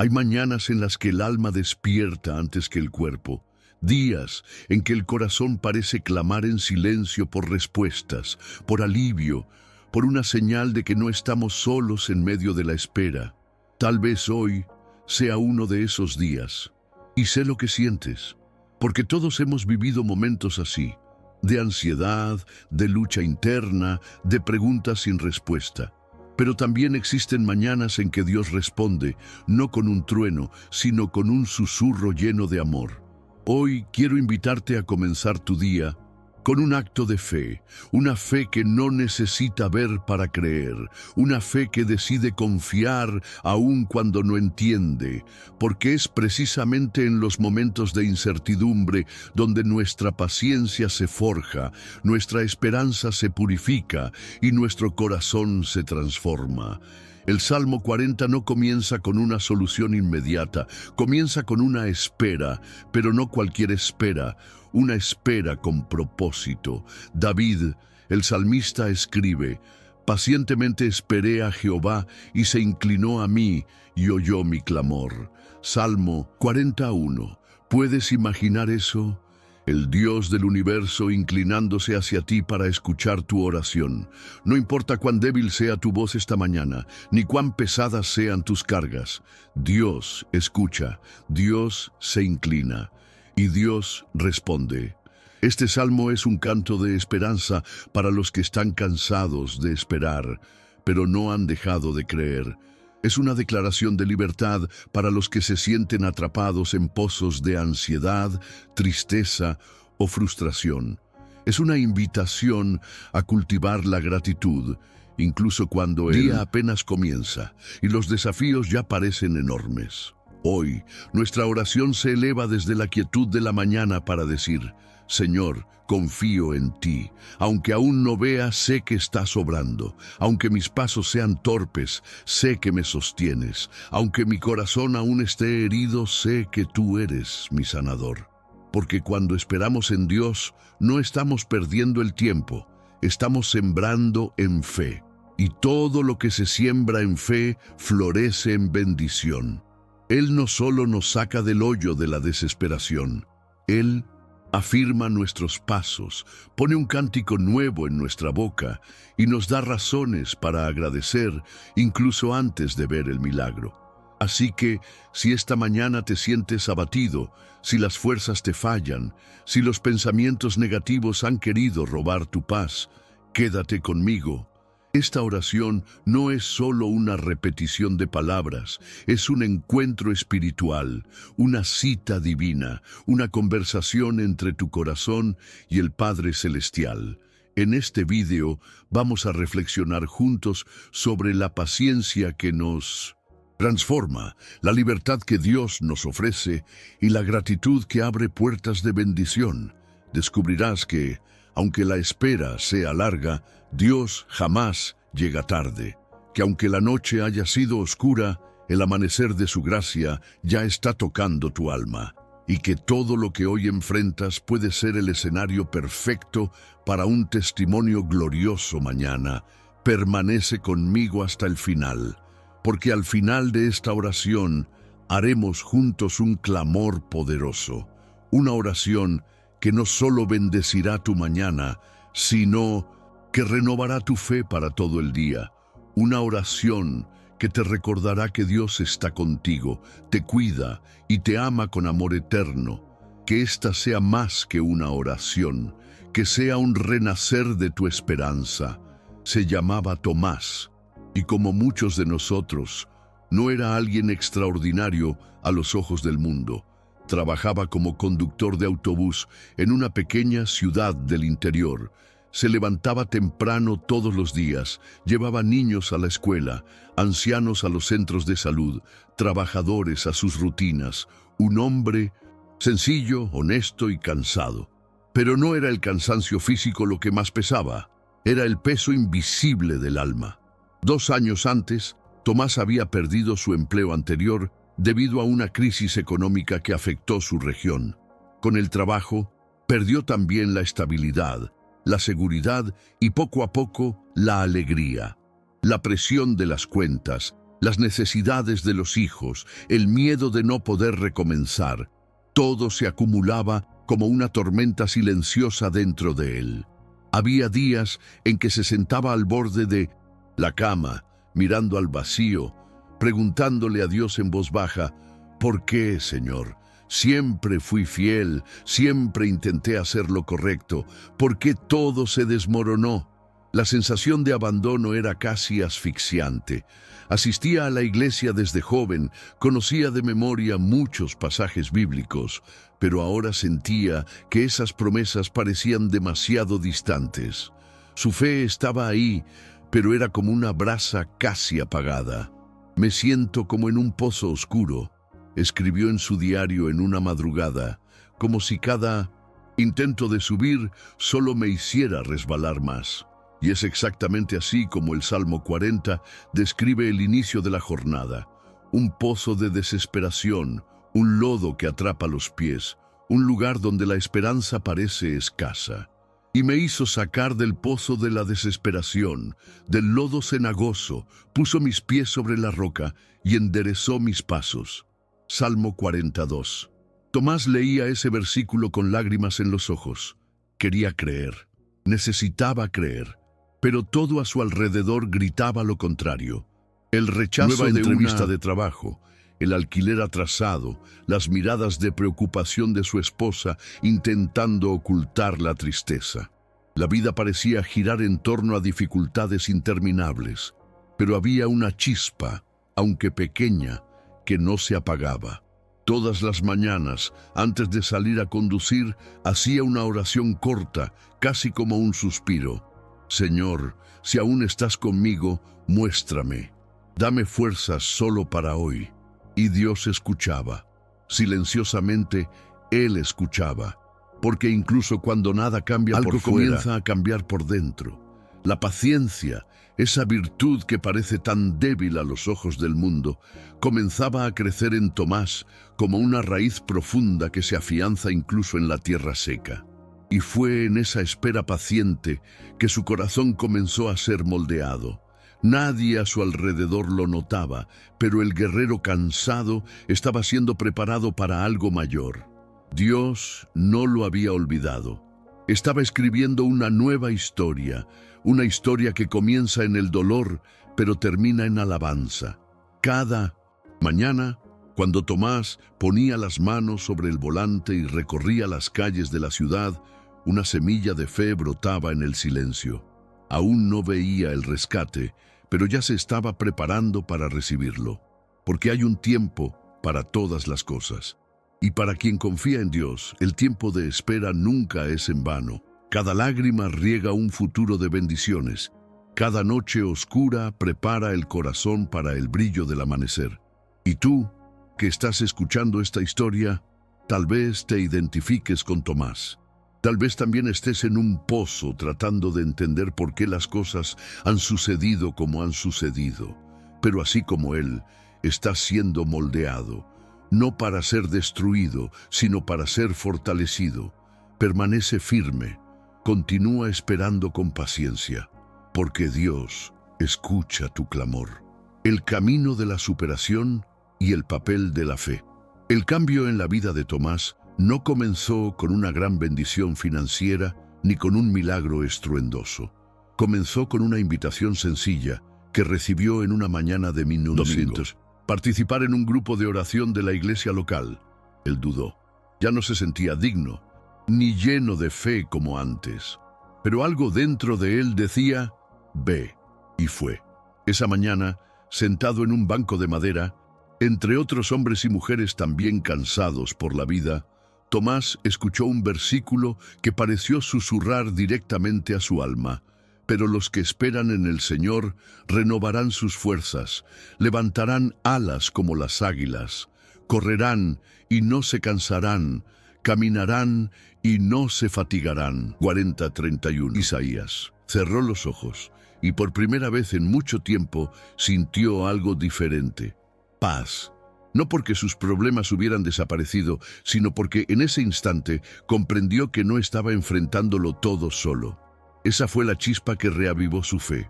Hay mañanas en las que el alma despierta antes que el cuerpo, días en que el corazón parece clamar en silencio por respuestas, por alivio, por una señal de que no estamos solos en medio de la espera. Tal vez hoy sea uno de esos días. Y sé lo que sientes, porque todos hemos vivido momentos así, de ansiedad, de lucha interna, de preguntas sin respuesta. Pero también existen mañanas en que Dios responde, no con un trueno, sino con un susurro lleno de amor. Hoy quiero invitarte a comenzar tu día con un acto de fe, una fe que no necesita ver para creer, una fe que decide confiar aun cuando no entiende, porque es precisamente en los momentos de incertidumbre donde nuestra paciencia se forja, nuestra esperanza se purifica y nuestro corazón se transforma. El Salmo 40 no comienza con una solución inmediata, comienza con una espera, pero no cualquier espera, una espera con propósito. David, el salmista, escribe: pacientemente esperé a Jehová y se inclinó a mí y oyó mi clamor. Salmo 41. ¿Puedes imaginar eso? El Dios del universo inclinándose hacia ti para escuchar tu oración. No importa cuán débil sea tu voz esta mañana, ni cuán pesadas sean tus cargas. Dios escucha, Dios se inclina y Dios responde. Este salmo es un canto de esperanza para los que están cansados de esperar, pero no han dejado de creer. Es una declaración de libertad para los que se sienten atrapados en pozos de ansiedad, tristeza o frustración. Es una invitación a cultivar la gratitud, incluso cuando el día apenas comienza y los desafíos ya parecen enormes. Hoy, nuestra oración se eleva desde la quietud de la mañana para decir: Señor, confío en ti. Aunque aún no vea, sé que estás obrando. Aunque mis pasos sean torpes, sé que me sostienes. Aunque mi corazón aún esté herido, sé que tú eres mi sanador. Porque cuando esperamos en Dios, no estamos perdiendo el tiempo, estamos sembrando en fe. Y todo lo que se siembra en fe florece en bendición. Él no solo nos saca del hoyo de la desesperación, Él afirma nuestros pasos, pone un cántico nuevo en nuestra boca y nos da razones para agradecer incluso antes de ver el milagro. Así que, si esta mañana te sientes abatido, si las fuerzas te fallan, si los pensamientos negativos han querido robar tu paz, quédate conmigo. Esta oración no es solo una repetición de palabras, es un encuentro espiritual, una cita divina, una conversación entre tu corazón y el Padre Celestial. En este video vamos a reflexionar juntos sobre la paciencia que nos transforma, la libertad que Dios nos ofrece y la gratitud que abre puertas de bendición. Descubrirás que, aunque la espera sea larga, Dios jamás llega tarde, que aunque la noche haya sido oscura, el amanecer de su gracia ya está tocando tu alma, y que todo lo que hoy enfrentas puede ser el escenario perfecto para un testimonio glorioso mañana. Permanece conmigo hasta el final, porque al final de esta oración haremos juntos un clamor poderoso, una oración que no solo bendecirá tu mañana, sino que renovará tu fe para todo el día. Una oración que te recordará que Dios está contigo, te cuida y te ama con amor eterno. Que esta sea más que una oración, que sea un renacer de tu esperanza. Se llamaba Tomás, y como muchos de nosotros, no era alguien extraordinario a los ojos del mundo. Trabajaba como conductor de autobús en una pequeña ciudad del interior. Se levantaba temprano todos los días, llevaba niños a la escuela, ancianos a los centros de salud, trabajadores a sus rutinas. Un hombre sencillo, honesto y cansado. Pero no era el cansancio físico lo que más pesaba, era el peso invisible del alma. 2 años antes, Tomás había perdido su empleo anterior debido a una crisis económica que afectó su región. Con el trabajo, perdió también la estabilidad, la seguridad y poco a poco la alegría. La presión de las cuentas, las necesidades de los hijos, el miedo de no poder recomenzar. Todo se acumulaba como una tormenta silenciosa dentro de él. Había días en que se sentaba al borde de la cama, mirando al vacío, preguntándole a Dios en voz baja: ¿por qué, Señor? Siempre fui fiel, siempre intenté hacer lo correcto. ¿Por qué todo se desmoronó? La sensación de abandono era casi asfixiante. Asistía a la iglesia desde joven, conocía de memoria muchos pasajes bíblicos, pero ahora sentía que esas promesas parecían demasiado distantes. Su fe estaba ahí, pero era como una brasa casi apagada. «Me siento como en un pozo oscuro», escribió en su diario en una madrugada, como si cada intento de subir solo me hiciera resbalar más. Y es exactamente así como el Salmo 40 describe el inicio de la jornada: un pozo de desesperación, un lodo que atrapa los pies, un lugar donde la esperanza parece escasa. Y me hizo sacar del pozo de la desesperación, del lodo cenagoso, puso mis pies sobre la roca y enderezó mis pasos. Salmo 42. Tomás leía ese versículo con lágrimas en los ojos. Quería creer, necesitaba creer. Pero todo a su alrededor gritaba lo contrario. El rechazo de entrevista de trabajo, el alquiler atrasado, las miradas de preocupación de su esposa intentando ocultar la tristeza. La vida parecía girar en torno a dificultades interminables, pero había una chispa, aunque pequeña, que no se apagaba. Todas las mañanas, antes de salir a conducir, hacía una oración corta, casi como un suspiro. Señor, si aún estás conmigo, muéstrame. Dame fuerzas solo para hoy. Y Dios escuchaba. Silenciosamente, Él escuchaba. Porque incluso cuando nada cambia por fuera, algo comienza a cambiar por dentro. La paciencia, esa virtud que parece tan débil a los ojos del mundo, comenzaba a crecer en Tomás como una raíz profunda que se afianza incluso en la tierra seca. Y fue en esa espera paciente que su corazón comenzó a ser moldeado. Nadie a su alrededor lo notaba, pero el guerrero cansado estaba siendo preparado para algo mayor. Dios no lo había olvidado. Estaba escribiendo una nueva historia, una historia que comienza en el dolor, pero termina en alabanza. Cada mañana, cuando Tomás ponía las manos sobre el volante y recorría las calles de la ciudad, una semilla de fe brotaba en el silencio. Aún no veía el rescate, pero ya se estaba preparando para recibirlo. Porque hay un tiempo para todas las cosas. Y para quien confía en Dios, el tiempo de espera nunca es en vano. Cada lágrima riega un futuro de bendiciones. Cada noche oscura prepara el corazón para el brillo del amanecer. Y tú, que estás escuchando esta historia, tal vez te identifiques con Tomás. Tal vez también estés en un pozo tratando de entender por qué las cosas han sucedido como han sucedido. Pero así como él, estás siendo moldeado, no para ser destruido, sino para ser fortalecido. Permanece firme, continúa esperando con paciencia, porque Dios escucha tu clamor. El camino de la superación y el papel de la fe. El cambio en la vida de Tomás no comenzó con una gran bendición financiera ni con un milagro estruendoso. Comenzó con una invitación sencilla que recibió en una mañana de 1900. Participar en un grupo de oración de la iglesia local. Él dudó. Ya no se sentía digno, ni lleno de fe como antes. Pero algo dentro de él decía: ve. Y fue. Esa mañana, sentado en un banco de madera, entre otros hombres y mujeres también cansados por la vida, Tomás escuchó un versículo que pareció susurrar directamente a su alma. Pero los que esperan en el Señor renovarán sus fuerzas, levantarán alas como las águilas, correrán y no se cansarán, caminarán y no se fatigarán. 40:31. Isaías cerró los ojos y por primera vez en mucho tiempo sintió algo diferente: paz. No porque sus problemas hubieran desaparecido, sino porque en ese instante comprendió que no estaba enfrentándolo todo solo. Esa fue la chispa que reavivó su fe.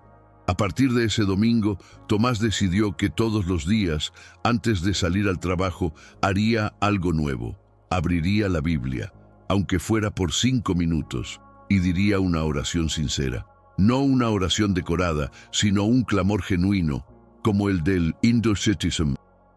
A partir de ese domingo, Tomás decidió que todos los días, antes de salir al trabajo, haría algo nuevo. Abriría la Biblia, aunque fuera por 5 minutos, y diría una oración sincera. No una oración decorada, sino un clamor genuino, como el del Indo-Citizen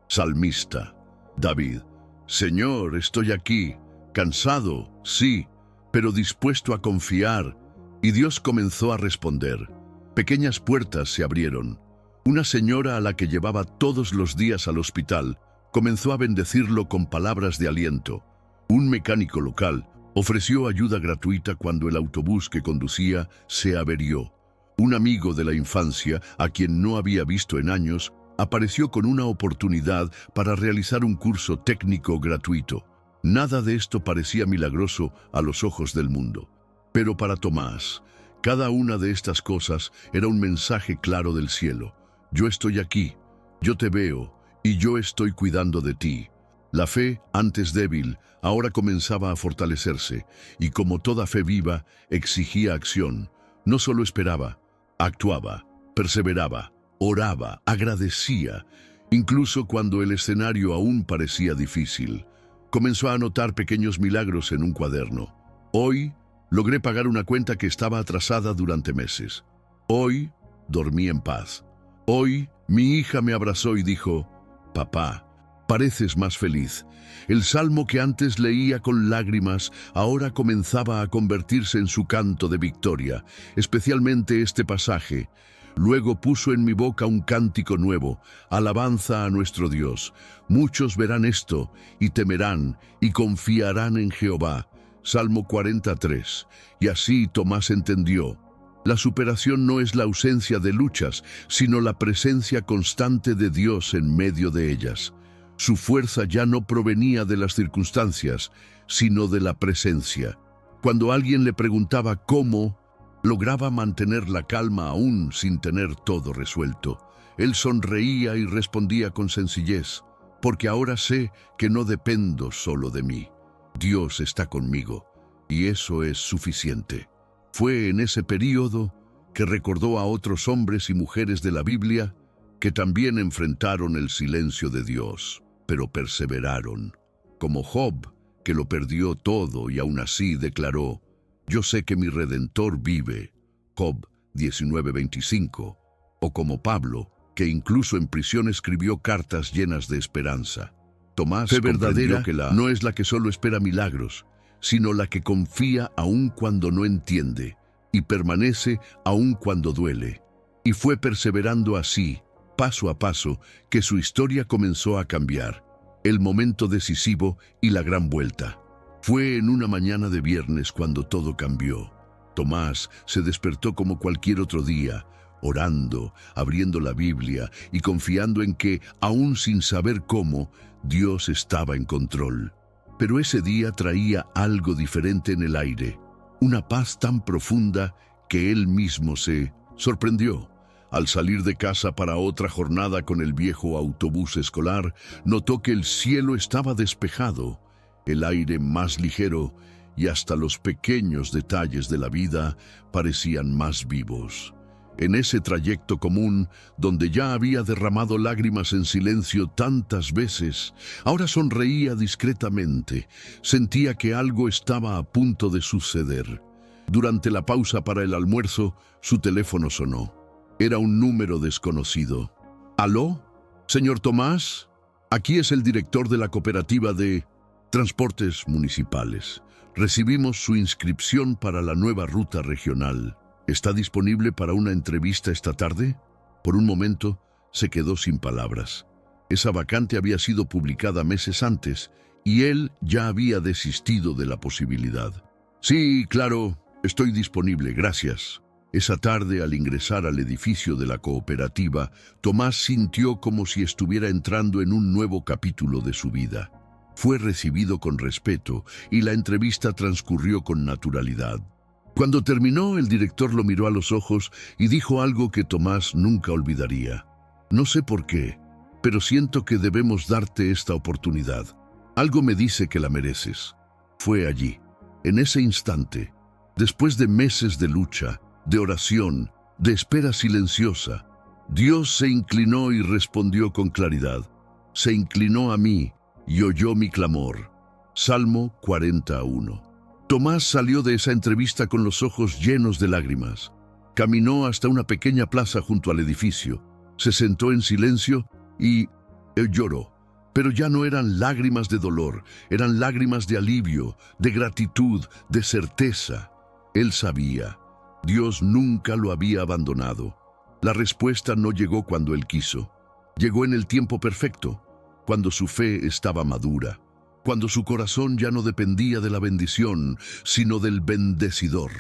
salmista, David. Señor, estoy aquí, cansado, sí, pero dispuesto a confiar. Y Dios comenzó a responder. Pequeñas puertas se abrieron. Una señora a la que llevaba todos los días al hospital comenzó a bendecirlo con palabras de aliento. Un mecánico local ofreció ayuda gratuita cuando el autobús que conducía se averió. Un amigo de la infancia, a quien no había visto en años, apareció con una oportunidad para realizar un curso técnico gratuito. Nada de esto parecía milagroso a los ojos del mundo. Pero para Tomás, cada una de estas cosas era un mensaje claro del cielo. Yo estoy aquí, yo te veo, y yo estoy cuidando de ti. La fe, antes débil, ahora comenzaba a fortalecerse, y como toda fe viva, exigía acción. No solo esperaba, actuaba, perseveraba, oraba, agradecía, incluso cuando el escenario aún parecía difícil. Comenzó a anotar pequeños milagros en un cuaderno. Hoy, logré pagar una cuenta que estaba atrasada durante meses. Hoy, dormí en paz. Hoy, mi hija me abrazó y dijo, «Papá, pareces más feliz». El salmo que antes leía con lágrimas ahora comenzaba a convertirse en su canto de victoria, especialmente este pasaje. Luego puso en mi boca un cántico nuevo, alabanza a nuestro Dios. Muchos verán esto y temerán y confiarán en Jehová. Salmo 43. Y así Tomás entendió. La superación no es la ausencia de luchas, sino la presencia constante de Dios en medio de ellas. Su fuerza ya no provenía de las circunstancias, sino de la presencia. Cuando alguien le preguntaba cómo, lograba mantener la calma aún sin tener todo resuelto. Él sonreía y respondía con sencillez, porque ahora sé que no dependo solo de mí. Dios está conmigo, y eso es suficiente. Fue en ese período que recordó a otros hombres y mujeres de la Biblia que también enfrentaron el silencio de Dios, pero perseveraron. Como Job, que lo perdió todo y aún así declaró, «Yo sé que mi Redentor vive», Job 19:25, o como Pablo, que incluso en prisión escribió cartas llenas de esperanza. Tomás Fe verdadera verdadera no es la que solo espera milagros, sino la que confía aun cuando no entiende y permanece aun cuando duele. Y fue perseverando así, paso a paso, que su historia comenzó a cambiar. El momento decisivo y la gran vuelta. Fue en una mañana de viernes cuando todo cambió. Tomás se despertó como cualquier otro día, orando, abriendo la Biblia y confiando en que, aún sin saber cómo, Dios estaba en control. Pero ese día traía algo diferente en el aire, una paz tan profunda que él mismo se sorprendió. Al salir de casa para otra jornada con el viejo autobús escolar, notó que el cielo estaba despejado, el aire más ligero y hasta los pequeños detalles de la vida parecían más vivos. En ese trayecto común, donde ya había derramado lágrimas en silencio tantas veces, ahora sonreía discretamente. Sentía que algo estaba a punto de suceder. Durante la pausa para el almuerzo, su teléfono sonó. Era un número desconocido. «¿Aló? Señor Tomás, aquí es el director de la cooperativa de Transportes Municipales. Recibimos su inscripción para la nueva ruta regional. ¿Está disponible para una entrevista esta tarde?» Por un momento, se quedó sin palabras. Esa vacante había sido publicada meses antes y él ya había desistido de la posibilidad. «Sí, claro, estoy disponible, gracias». Esa tarde, al ingresar al edificio de la cooperativa, Tomás sintió como si estuviera entrando en un nuevo capítulo de su vida. Fue recibido con respeto y la entrevista transcurrió con naturalidad. Cuando terminó, el director lo miró a los ojos y dijo algo que Tomás nunca olvidaría. «No sé por qué, pero siento que debemos darte esta oportunidad. Algo me dice que la mereces». Fue allí, en ese instante, después de meses de lucha, de oración, de espera silenciosa. Dios se inclinó y respondió con claridad. Se inclinó a mí y oyó mi clamor. Salmo 41. Tomás salió de esa entrevista con los ojos llenos de lágrimas. Caminó hasta una pequeña plaza junto al edificio, se sentó en silencio y lloró. Pero ya no eran lágrimas de dolor, eran lágrimas de alivio, de gratitud, de certeza. Él sabía, Dios nunca lo había abandonado. La respuesta no llegó cuando él quiso. Llegó en el tiempo perfecto, cuando su fe estaba madura, cuando su corazón ya no dependía de la bendición, sino del bendecidor.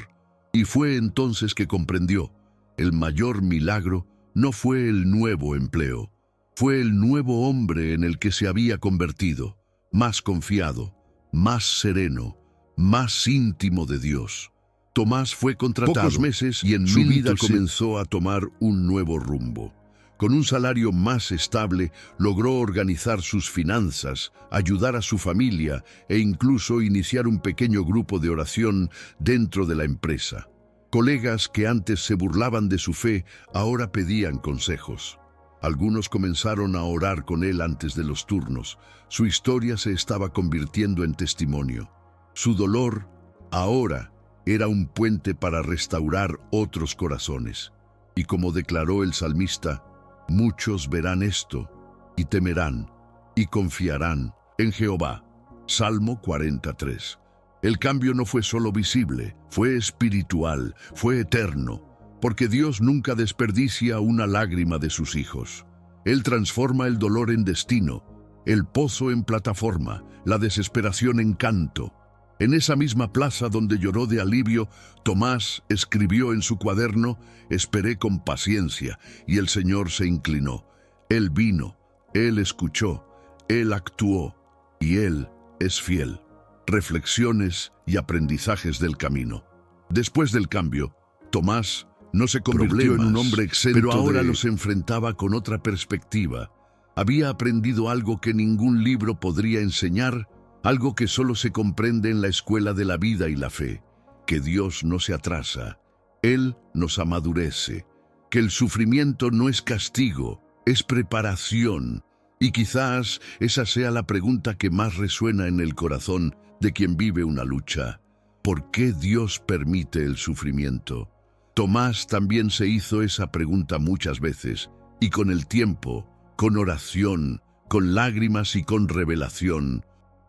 Y fue entonces que comprendió, el mayor milagro no fue el nuevo empleo, fue el nuevo hombre en el que se había convertido, más confiado, más sereno, más íntimo de Dios. Tomás fue contratado. Pocos meses y en su vida comenzó a tomar un nuevo rumbo. Con un salario más estable, logró organizar sus finanzas, ayudar a su familia e incluso iniciar un pequeño grupo de oración dentro de la empresa. Colegas que antes se burlaban de su fe, ahora pedían consejos. Algunos comenzaron a orar con él antes de los turnos. Su historia se estaba convirtiendo en testimonio. Su dolor, ahora, era un puente para restaurar otros corazones. Y como declaró el salmista, muchos verán esto, y temerán, y confiarán en Jehová. Salmo 43. El cambio no fue solo visible, fue espiritual, fue eterno, porque Dios nunca desperdicia una lágrima de sus hijos. Él transforma el dolor en destino, el pozo en plataforma, la desesperación en canto. En esa misma plaza donde lloró de alivio, Tomás escribió en su cuaderno: esperé con paciencia, y el Señor se inclinó. Él vino, Él escuchó, Él actuó, y Él es fiel. Reflexiones y aprendizajes del camino. Después del cambio, Tomás no se convirtió en un hombre exento, pero ahora los enfrentaba con otra perspectiva. Había aprendido algo que ningún libro podría enseñar, algo que solo se comprende en la escuela de la vida y la fe, que Dios no se atrasa, Él nos amadurece, que el sufrimiento no es castigo, es preparación, y quizás esa sea la pregunta que más resuena en el corazón de quien vive una lucha. ¿Por qué Dios permite el sufrimiento? Tomás también se hizo esa pregunta muchas veces, y con el tiempo, con oración, con lágrimas y con revelación,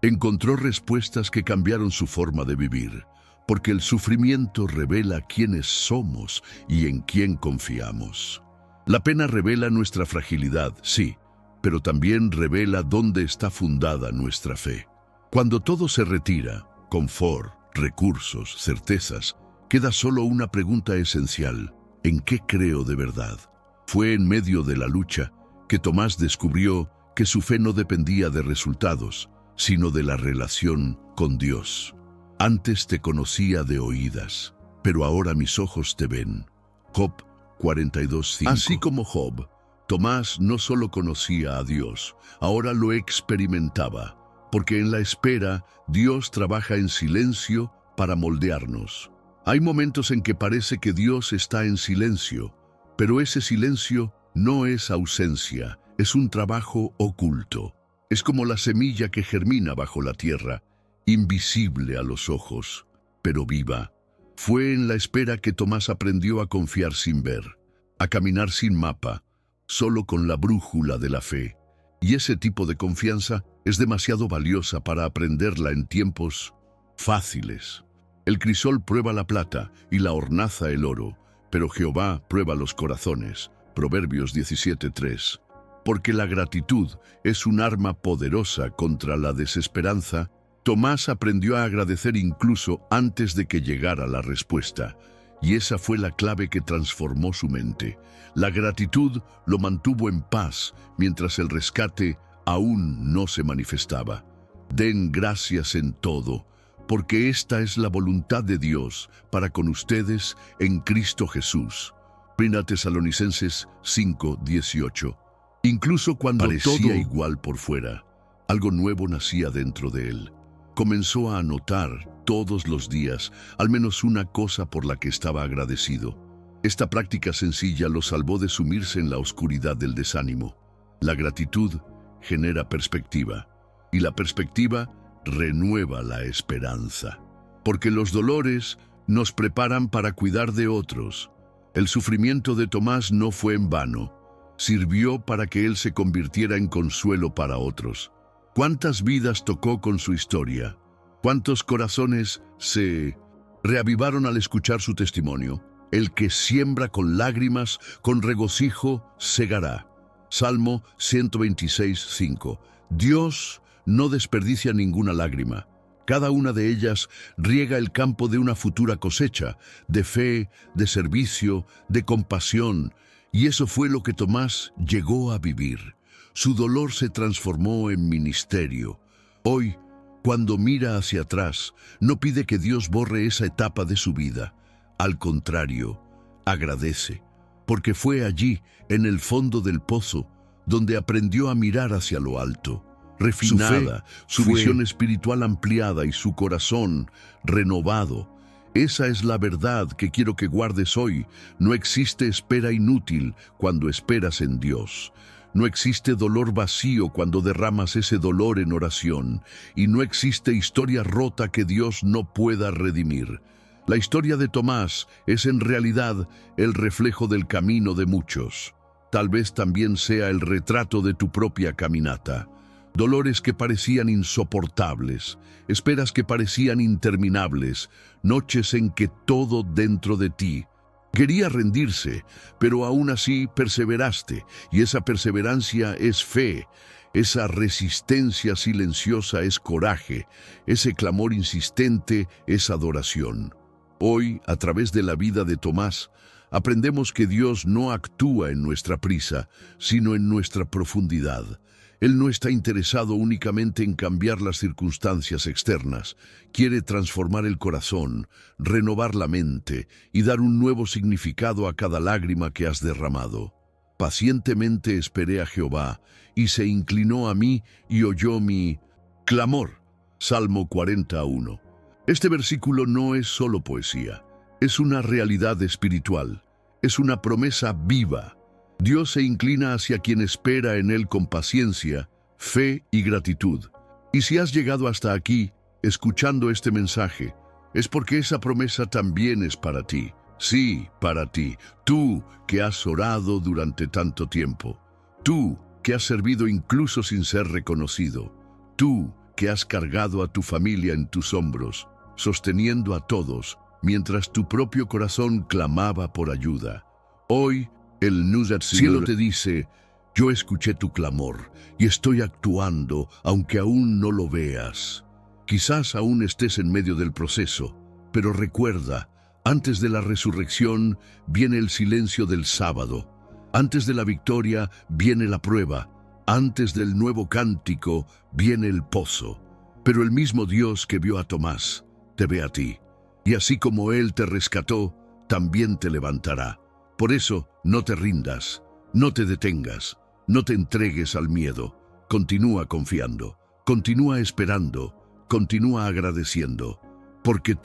encontró respuestas que cambiaron su forma de vivir, porque el sufrimiento revela quiénes somos y en quién confiamos. La pena revela nuestra fragilidad, sí, pero también revela dónde está fundada nuestra fe. Cuando todo se retira, confort, recursos, certezas, queda solo una pregunta esencial: ¿en qué creo de verdad? Fue en medio de la lucha que Tomás descubrió que su fe no dependía de resultados, sino de la relación con Dios. Antes te conocía de oídas, pero ahora mis ojos te ven. Job 42:5. Así como Job, Tomás no solo conocía a Dios, ahora lo experimentaba, porque en la espera Dios trabaja en silencio para moldearnos. Hay momentos en que parece que Dios está en silencio, pero ese silencio no es ausencia, es un trabajo oculto. Es como la semilla que germina bajo la tierra, invisible a los ojos, pero viva. Fue en la espera que Tomás aprendió a confiar sin ver, a caminar sin mapa, solo con la brújula de la fe. Y ese tipo de confianza es demasiado valiosa para aprenderla en tiempos fáciles. El crisol prueba la plata y la hornaza el oro, pero Jehová prueba los corazones. Proverbios 17:3. Porque la gratitud es un arma poderosa contra la desesperanza, Tomás aprendió a agradecer incluso antes de que llegara la respuesta. Y esa fue la clave que transformó su mente. La gratitud lo mantuvo en paz mientras el rescate aún no se manifestaba. Den gracias en todo, porque esta es la voluntad de Dios para con ustedes en Cristo Jesús. 1 Tesalonicenses 5:18. Incluso cuando parecía todo igual por fuera, algo nuevo nacía dentro de él. Comenzó a notar todos los días al menos una cosa por la que estaba agradecido. Esta práctica sencilla lo salvó de sumirse en la oscuridad del desánimo. La gratitud genera perspectiva, y la perspectiva renueva la esperanza. Porque los dolores nos preparan para cuidar de otros. El sufrimiento de Tomás no fue en vano. Sirvió para que él se convirtiera en consuelo para otros. ¿Cuántas vidas tocó con su historia? ¿Cuántos corazones se reavivaron al escuchar su testimonio? El que siembra con lágrimas, con regocijo, segará. Salmo 126:5. Dios no desperdicia ninguna lágrima. Cada una de ellas riega el campo de una futura cosecha, de fe, de servicio, de compasión. Y eso fue lo que Tomás llegó a vivir. Su dolor se transformó en ministerio. Hoy, cuando mira hacia atrás, no pide que Dios borre esa etapa de su vida. Al contrario, agradece, porque fue allí, en el fondo del pozo, donde aprendió a mirar hacia lo alto. Refinada, su visión espiritual ampliada y su corazón renovado. Esa es la verdad que quiero que guardes hoy. No existe espera inútil cuando esperas en Dios. No existe dolor vacío cuando derramas ese dolor en oración. Y no existe historia rota que Dios no pueda redimir. La historia de Tomás es en realidad el reflejo del camino de muchos. Tal vez también sea el retrato de tu propia caminata. Dolores que parecían insoportables, esperas que parecían interminables, noches en que todo dentro de ti quería rendirse, pero aún así perseveraste, y esa perseverancia es fe, esa resistencia silenciosa es coraje, ese clamor insistente es adoración. Hoy, a través de la vida de Tomás, aprendemos que Dios no actúa en nuestra prisa, sino en nuestra profundidad. Él no está interesado únicamente en cambiar las circunstancias externas. Quiere transformar el corazón, renovar la mente y dar un nuevo significado a cada lágrima que has derramado. Pacientemente esperé a Jehová, y se inclinó a mí y oyó mi clamor. Salmo 41. Este versículo no es solo poesía, es una realidad espiritual, es una promesa viva. Dios se inclina hacia quien espera en Él con paciencia, fe y gratitud. Y si has llegado hasta aquí, escuchando este mensaje, es porque esa promesa también es para ti. Sí, para ti. Tú que has orado durante tanto tiempo. Tú que has servido incluso sin ser reconocido. Tú que has cargado a tu familia en tus hombros, sosteniendo a todos, mientras tu propio corazón clamaba por ayuda. Hoy, el cielo te dice, yo escuché tu clamor y estoy actuando aunque aún no lo veas. Quizás aún estés en medio del proceso, pero recuerda, antes de la resurrección viene el silencio del sábado. Antes de la victoria viene la prueba. Antes del nuevo cántico viene el pozo. Pero el mismo Dios que vio a Tomás, te ve a ti. Y así como Él te rescató, también te levantará. Por eso, no te rindas, no te detengas, no te entregues al miedo. Continúa confiando, continúa esperando, continúa agradeciendo. Porque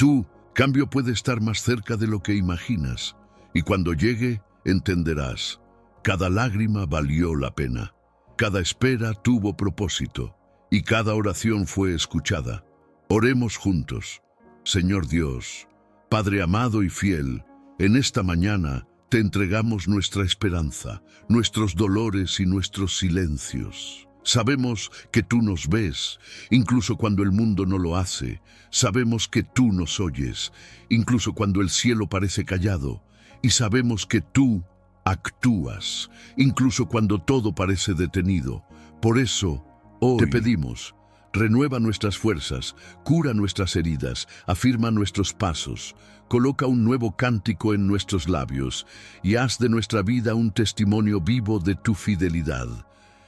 cambio puede estar más cerca de lo que imaginas. Y cuando llegue, entenderás. Cada lágrima valió la pena. Cada espera tuvo propósito. Y cada oración fue escuchada. Oremos juntos. Señor Dios, Padre amado y fiel, en esta mañana te entregamos nuestra esperanza, nuestros dolores y nuestros silencios. Sabemos que tú nos ves, incluso cuando el mundo no lo hace. Sabemos que tú nos oyes, incluso cuando el cielo parece callado. Y sabemos que tú actúas, incluso cuando todo parece detenido. Por eso, hoy te pedimos, renueva nuestras fuerzas, cura nuestras heridas, afirma nuestros pasos, coloca un nuevo cántico en nuestros labios y haz de nuestra vida un testimonio vivo de tu fidelidad.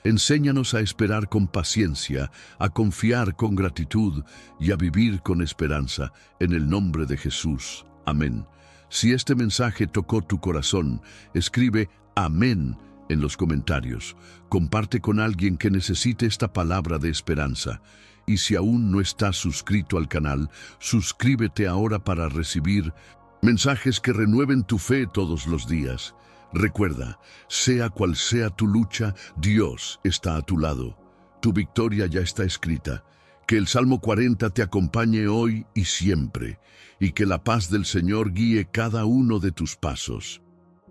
Enséñanos a esperar con paciencia, a confiar con gratitud y a vivir con esperanza, en el nombre de Jesús. Amén. Si este mensaje tocó tu corazón, escribe amén en los comentarios. Comparte con alguien que necesite esta palabra de esperanza. Y si aún no estás suscrito al canal, suscríbete ahora para recibir Mensajes que renueven tu fe todos los días. Recuerda, sea cual sea tu lucha, Dios está a tu lado. Tu victoria ya está escrita. Que el Salmo 40 te acompañe hoy y siempre, y que la paz del Señor guíe cada uno de tus pasos.